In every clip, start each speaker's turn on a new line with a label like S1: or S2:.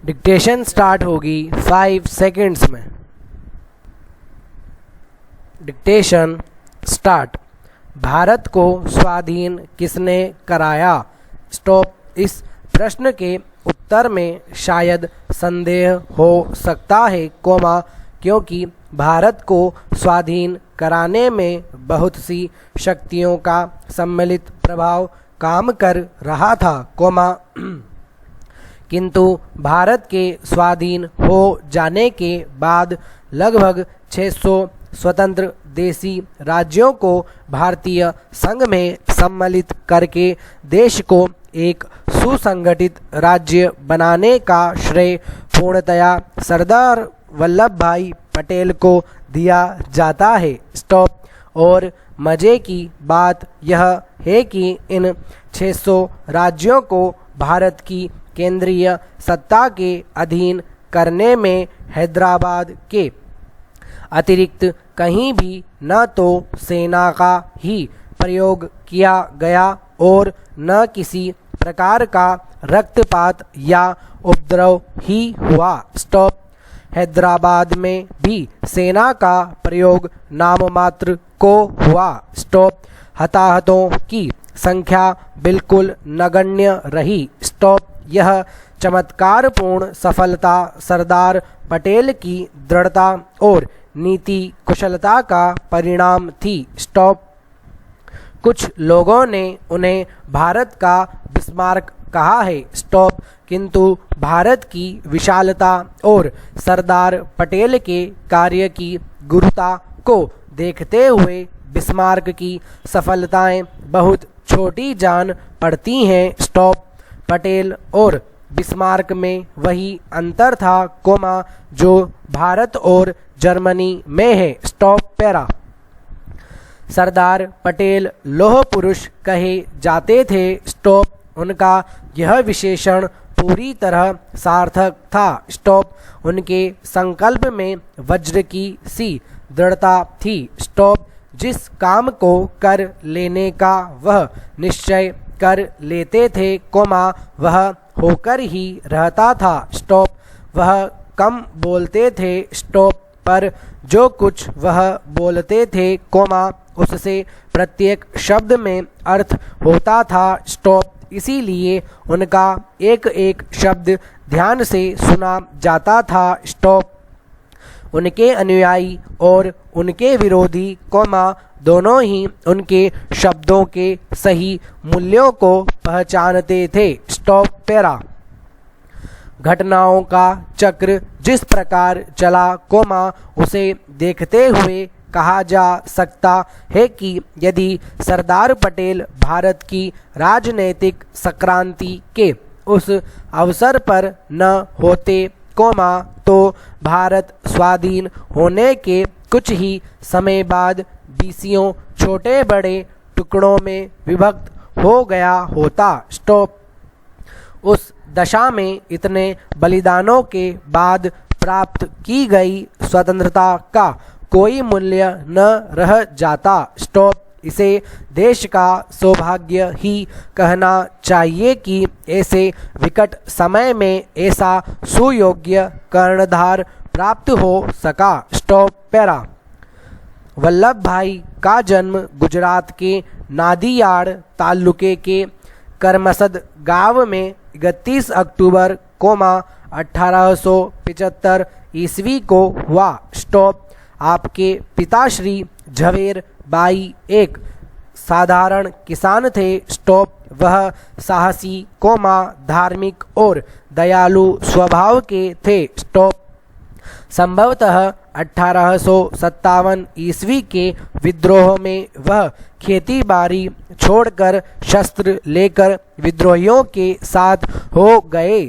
S1: Dictation start होगी 5 seconds में। Dictation start. Bharat को स्वाधीन किसने कराया? स्टॉप। इस प्रश्न के उत्तर में शायद संदेह हो सकता है, क्योंकि भारत को स्वाधीन कराने में बहुत सी शक्तियों का सम्मिलित प्रभाव काम कर रहा था, किंतु भारत के स्वाधीन हो जाने के बाद लगभग 600 स्वतंत्र देशी राज्यों को भारतीय संघ में सम्मिलित करके देश को एक सुसंगठित राज्य बनाने का श्रेय पूर्णतया सरदार वल्लभ भाई पटेल को दिया जाता है। स्टॉप। और मज़े की बात यह है कि इन 600 राज्यों को भारत की केंद्रीय सत्ता के अधीन करने में हैदराबाद के अतिरिक्त कहीं भी न तो सेना का ही प्रयोग किया गया और न किसी प्रकार का रक्तपात या उपद्रव ही हुआ। स्टॉप। हैदराबाद में भी सेना का प्रयोग नाममात्र को हुआ। स्टॉप। हताहतों की संख्या बिल्कुल नगण्य रही। स्टॉप। यह चमत्कारपूर्ण सफलता सरदार पटेल की दृढ़ता और नीति कुशलता का परिणाम थी। स्टॉप। कुछ लोगों ने उन्हें भारत का बिस्मार्क कहा है। स्टॉप। किंतु भारत की विशालता और सरदार पटेल के कार्य की गुरुता को देखते हुए बिस्मार्क की सफलताएं बहुत छोटी जान पड़ती हैं। स्टॉप। पटेल और बिस्मार्क में वही अंतर था, जो भारत और जर्मनी में है। Stop para. सरदार पटेल लौह पुरुष कहे जाते थे। स्टॉप। उनका यह विशेषण पूरी तरह सार्थक था। स्टॉप। उनके संकल्प में वज्र की सी दृढ़ता थी। स्टॉप। जिस काम को कर लेने का वह निश्चय कर लेते थे, वह होकर ही रहता था। स्टॉप। वह कम बोलते थे। स्टॉप। पर जो कुछ वह बोलते थे, उससे प्रत्येक शब्द में अर्थ होता था। स्टॉप। इसीलिए उनका एक एक शब्द ध्यान से सुना जाता था। स्टॉप। उनके अनुयायी और उनके विरोधी, दोनों ही उनके शब्दों के सही मूल्यों को पहचानते थे। Stop para. घटनाओं का चक्र जिस प्रकार चला, उसे देखते हुए कहा जा सकता है कि यदि सरदार पटेल भारत की राजनीतिक संक्रांति के उस अवसर पर न होते, तो भारत स्वाधीन होने के कुछ ही समय बाद बीसियों छोटे बड़े टुकड़ों में विभक्त हो गया होता। स्टॉप। उस दशा में इतने बलिदानों के बाद प्राप्त की गई स्वतंत्रता का कोई मूल्य न रह जाता। स्टॉप। इसे देश का सौभाग्य ही कहना चाहिए कि ऐसे विकट समय में ऐसा सुयोग्य कर्णधार प्राप्त हो सका। Stop para. वल्लभ भाई का जन्म गुजरात के नादियाड तालुके के करमसद गांव में 31 अक्टूबर 1875 ईस्वी को हुआ। स्टॉप। आपके पिताश्री झवेर बाई एक साधारण किसान थे। स्टॉप। वह साहसी, धार्मिक और दयालु स्वभाव के थे। स्टॉप। संभवतः 1857 ईस्वी के विद्रोह में वह खेती बाड़ी छोड़कर शस्त्र लेकर विद्रोहियों के साथ हो गए।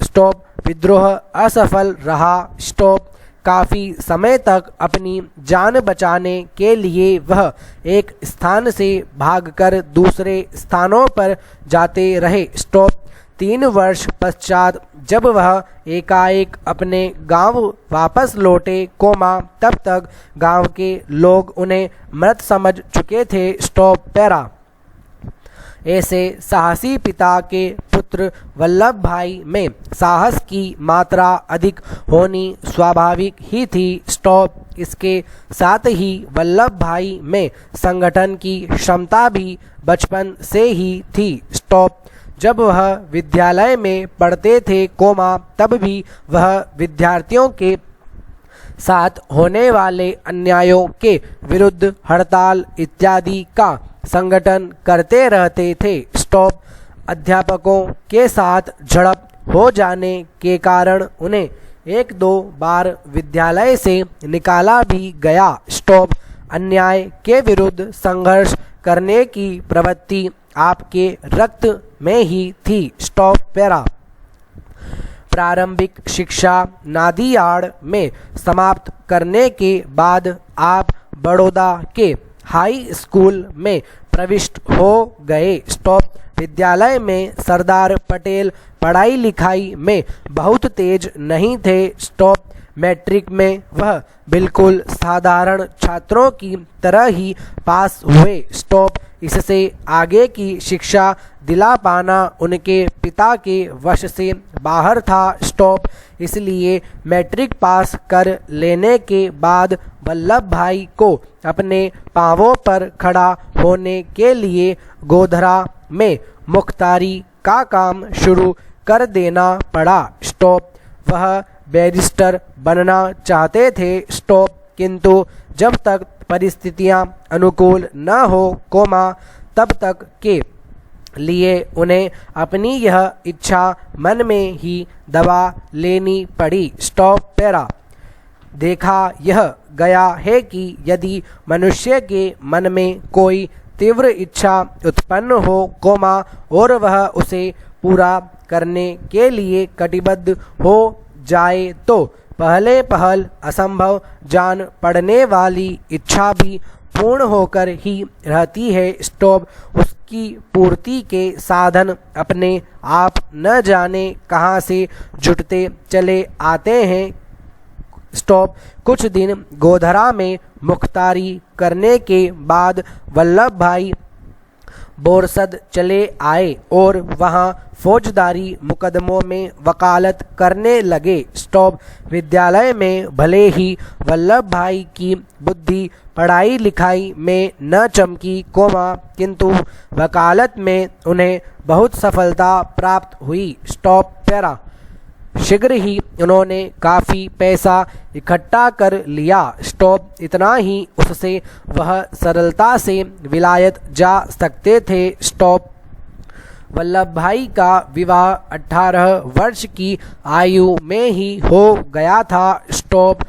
S1: स्टॉप। विद्रोह असफल रहा। स्टॉप। काफ़ी समय तक अपनी जान बचाने के लिए वह एक स्थान से भागकर दूसरे स्थानों पर जाते रहे। स्टॉप। 3 वर्ष पश्चात जब वह एकाएक अपने गांव वापस लौटे, तब तक गांव के लोग उन्हें मृत समझ चुके थे। Stop para. ऐसे साहसी पिता के पुत्र वल्लभ भाई में साहस की मात्रा अधिक होनी स्वाभाविक ही थी। स्टॉप। इसके साथ ही वल्लभ भाई में संगठन की क्षमता भी बचपन से ही थी। स्टॉप। जब वह विद्यालय में पढ़ते थे तब भी वह विद्यार्थियों के साथ होने वाले अन्यायों के विरुद्ध हड़ताल इत्यादि का संगठन करते रहते थे। स्टॉप। अध्यापकों के साथ झड़प हो जाने के कारण उन्हें एक दो बार विद्यालय से निकाला भी गया। स्टॉप। अन्याय के विरुद्ध संघर्ष करने की प्रवृत्ति आपके रक्त में ही थी। स्टॉप। पैरा। प्रारंभिक शिक्षा नादियाड में समाप्त करने के बाद आप बड़ौदा के हाई स्कूल में प्रविष्ट हो गए। स्टॉप। विद्यालय में सरदार पटेल पढ़ाई लिखाई में बहुत तेज नहीं थे। स्टॉप। मैट्रिक में वह बिल्कुल साधारण छात्रों की तरह ही पास हुए। स्टॉप। इससे आगे की शिक्षा दिला पाना उनके पिता के वश से बाहर था। स्टॉप। इसलिए मैट्रिक पास कर लेने के बाद वल्लभ भाई को अपने पांवों पर खड़ा होने के लिए गोधरा में मुख्तारी का काम शुरू कर देना पड़ा। स्टॉप। वह बैरिस्टर बनना चाहते थे। स्टॉप। किंतु जब तक परिस्थितियां अनुकूल न हो तब तक के लिए उन्हें अपनी यह इच्छा मन में ही दबा लेनी पड़ी। स्टॉप। पैरा। देखा यह गया है कि यदि मनुष्य के मन में कोई तीव्र इच्छा उत्पन्न हो और वह उसे पूरा करने के लिए कटिबद्ध हो जाए तो पहले पहल असंभव जान पड़ने वाली इच्छा भी पूर्ण होकर ही रहती है। स्टॉप। उसकी पूर्ति के साधन अपने आप न जाने कहाँ से जुटते चले आते हैं। स्टॉप। कुछ दिन गोधरा में मुख्तारी करने के बाद वल्लभ भाई बोरसद चले आए और वहां फौजदारी मुकदमों में वकालत करने लगे। स्टॉप। विद्यालय में भले ही वल्लभ भाई की बुद्धि पढ़ाई लिखाई में न चमकी किंतु वकालत में उन्हें बहुत सफलता प्राप्त हुई। स्टॉप। पैरा। शीघ्र ही उन्होंने काफ़ी पैसा इकट्ठा कर लिया। स्टॉप। इतना ही उससे वह सरलता से विलायत जा सकते थे। स्टॉप। वल्लभ भाई का विवाह 18 वर्ष की आयु में ही हो गया था। स्टॉप।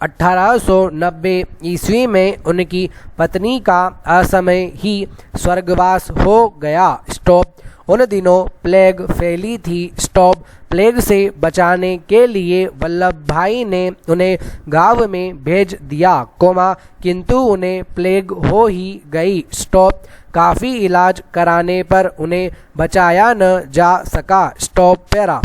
S1: 1890 ईस्वी में उनकी पत्नी का असमय ही स्वर्गवास हो गया। स्टॉप। उन दिनों प्लेग फैली थी। स्टॉप। प्लेग से बचाने के लिए वल्लभ भाई ने उन्हें गांव में भेज दिया किंतु उन्हें प्लेग हो ही गई। स्टॉप। काफ़ी इलाज कराने पर उन्हें बचाया न जा सका। स्टॉप। पैरा।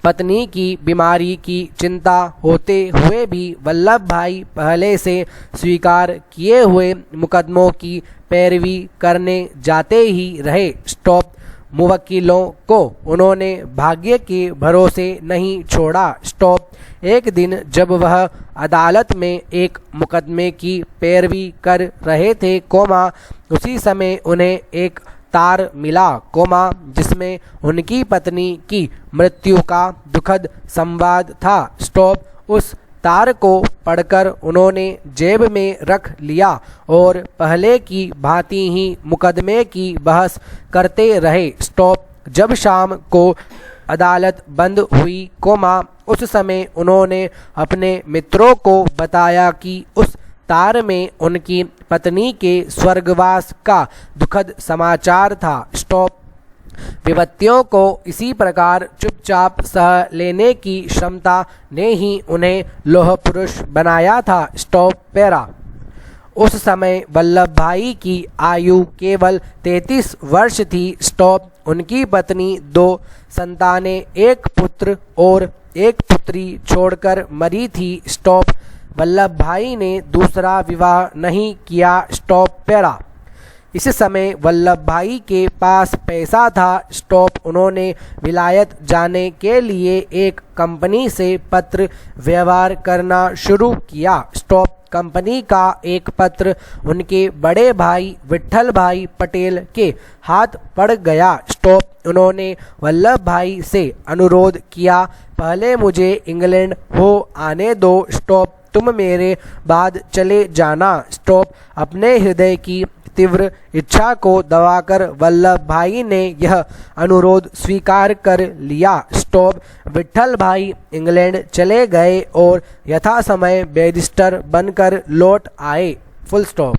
S1: पत्नी की बीमारी की चिंता होते हुए भी वल्लभ भाई पहले से स्वीकार किए हुए मुकदमों की पैरवी करने जाते ही रहे। स्टॉप। मुवक्किलों को उन्होंने भाग्य के भरोसे नहीं छोड़ा। स्टॉप। एक दिन जब वह अदालत में एक मुकदमे की पैरवी कर रहे थे उसी समय उन्हें एक तार मिला जिसमें उनकी पत्नी की मृत्यु का दुखद संवाद था। स्टॉप। उस तार को पढ़कर उन्होंने जेब में रख लिया और पहले की भांति ही मुकदमे की बहस करते रहे। स्टॉप। जब शाम को अदालत बंद हुई उस समय उन्होंने अपने मित्रों को बताया कि उस तार में उनकी पत्नी के स्वर्गवास का दुखद समाचार था। स्टॉप। विपत्तियों को इसी प्रकार चुपचाप सह लेने की क्षमता ने ही उन्हें लौह पुरुष बनाया था। स्टॉप। पैरा। उस समय वल्लभ भाई की आयु केवल 33 वर्ष थी। स्टॉप। उनकी पत्नी 2 संतानें, एक पुत्र और एक पुत्री छोड़कर मरी थी। स्टॉप। वल्लभ भाई ने दूसरा विवाह नहीं किया। स्टॉप। पैरा। इस समय वल्लभ भाई के पास पैसा था। स्टॉप। उन्होंने विलायत जाने के लिए एक कंपनी से पत्र व्यवहार करना शुरू किया। स्टॉप। कंपनी का एक पत्र उनके बड़े भाई विट्ठल भाई पटेल के हाथ पड़ गया। स्टॉप। उन्होंने वल्लभ भाई से अनुरोध किया, पहले मुझे इंग्लैंड हो आने दो। स्टॉप। तुम मेरे बाद चले जाना। स्टॉप। अपने हृदय की तीव्र इच्छा को दबाकर वल्लभ भाई ने यह अनुरोध स्वीकार कर लिया। स्टॉप। विट्ठल भाई इंग्लैंड चले गए और यथासमय बैरिस्टर बनकर लौट आए। Full stop.